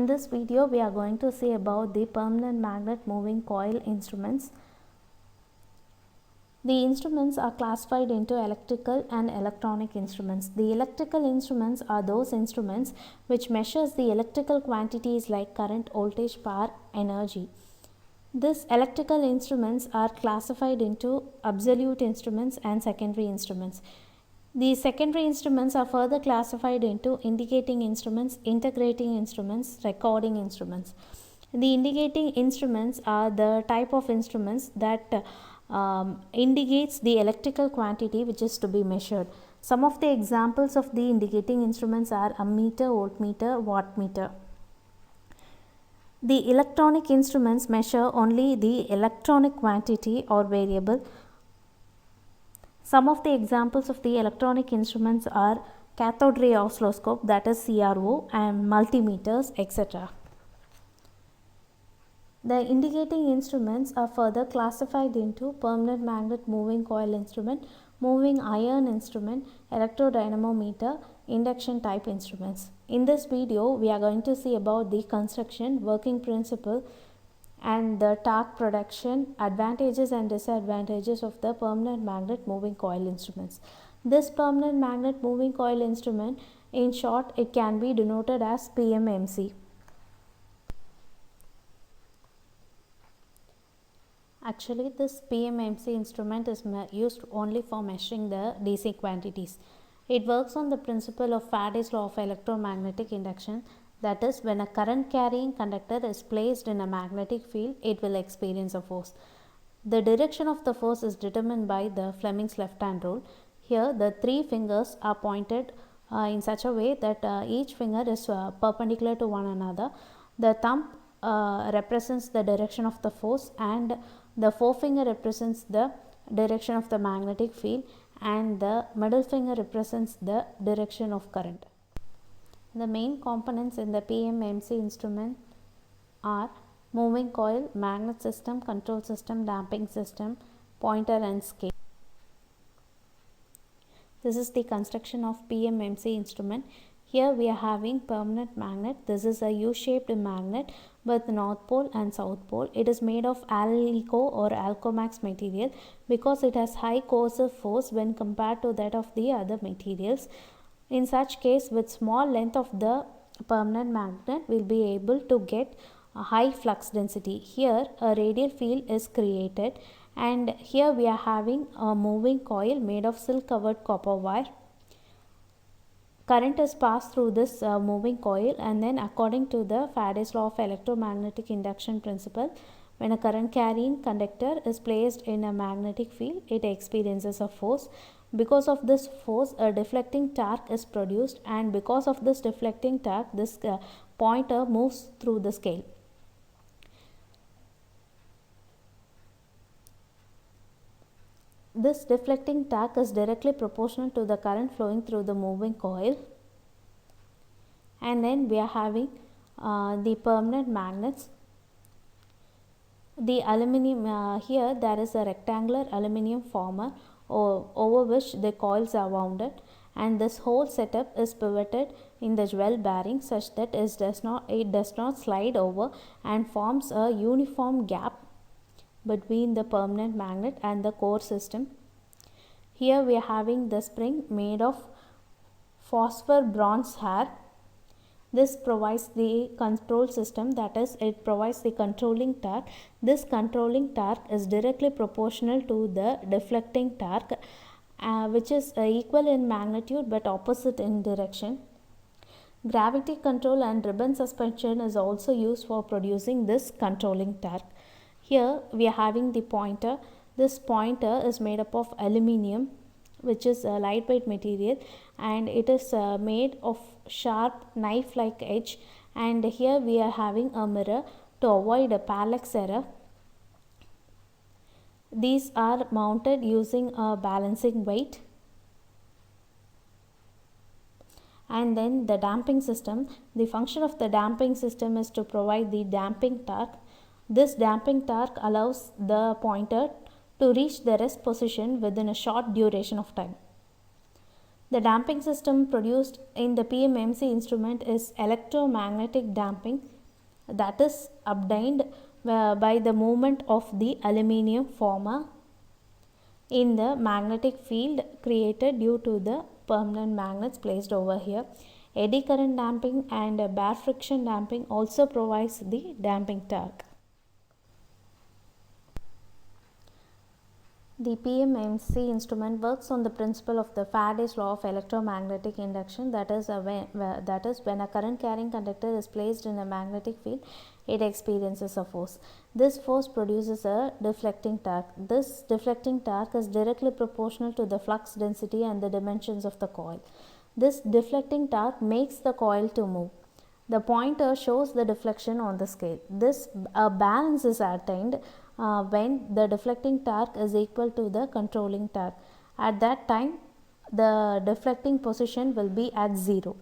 In this video, we are going to see about the permanent magnet moving coil instruments. The instruments are classified into electrical and electronic instruments. The electrical instruments are those instruments which measures the electrical quantities like current, voltage, power, energy. These electrical instruments are classified into absolute instruments and secondary instruments. The secondary instruments are further classified into indicating instruments, integrating instruments, recording instruments. The indicating instruments are the type of instruments that indicates the electrical quantity which is to be measured. Some of the examples of the indicating instruments are ammeter, voltmeter, wattmeter. The electronic instruments measure only the electronic quantity or variable. Some of the examples of the electronic instruments are cathode ray oscilloscope, that is CRO, and multimeters, etc. The indicating instruments are further classified into permanent magnet moving coil instrument, moving iron instrument, electrodynamometer, induction type instruments. In this video, we are going to see about the construction, working principle, and the torque production, advantages and disadvantages of the permanent magnet moving coil instruments. This permanent magnet moving coil instrument, in short, it can be denoted as PMMC. Actually, this PMMC instrument is used only for measuring the DC quantities. It works on the principle of Faraday's law of electromagnetic induction. That is, when a current carrying conductor is placed in a magnetic field, it will experience a force. The direction of the force is determined by the Fleming's left hand rule. Here, the three fingers are pointed in such a way that each finger is perpendicular to one another. The thumb represents the direction of the force, and the forefinger represents the direction of the magnetic field, and the middle finger represents the direction of current. The main components in the PMMC instrument are moving coil, magnet system, control system, damping system, pointer and scale. This is the construction of PMMC instrument. Here we are having permanent magnet. This is a U-shaped magnet with north pole and south pole. It is made of Alico or Alcomax material because it has high coercive force when compared to that of the other materials. In such case, with small length of the permanent magnet, we will be able to get a high flux density. Here a radial field is created, and here we are having a moving coil made of silk covered copper wire. Current is passed through this moving coil, and then according to the Faraday's law of electromagnetic induction principle, when a current carrying conductor is placed in a magnetic field, it experiences a force. Because of this force, a deflecting torque is produced, and because of this deflecting torque, this pointer moves through the scale. This deflecting torque is directly proportional to the current flowing through the moving coil. And then we are having the permanent magnets. The aluminium, here there is a rectangular aluminium former over which the coils are wounded, and this whole setup is pivoted in the jewel bearing such that it does not slide over and forms a uniform gap between the permanent magnet and the core system. Here we are having the spring made of phosphor bronze hair. This provides the control system, that is, it provides the controlling torque. This controlling torque is directly proportional to the deflecting torque, which is equal in magnitude but opposite in direction. Gravity control and ribbon suspension is also used for producing this controlling torque. Here we are having the pointer. This pointer is made up of aluminium, which is a lightweight material, and it is made of sharp knife like edge, and here we are having a mirror to avoid a parallax error. These are mounted using a balancing weight. And then the damping system. The function of the damping system is to provide the damping torque. This damping torque allows the pointer to reach the rest position within a short duration of time. The damping system produced in the PMMC instrument is electromagnetic damping that is obtained by the movement of the aluminium former in the magnetic field created due to the permanent magnets placed over here. Eddy current damping and bare friction damping also provides the damping torque. The PMMC instrument works on the principle of the Faraday's law of electromagnetic induction, that is, when a current carrying conductor is placed in a magnetic field, it experiences a force. This force produces a deflecting torque. This deflecting torque is directly proportional to the flux density and the dimensions of the coil. This deflecting torque makes the coil to move. The pointer shows the deflection on the scale. This balance is attained when the deflecting torque is equal to the controlling torque. At that time, the deflecting position will be at 0.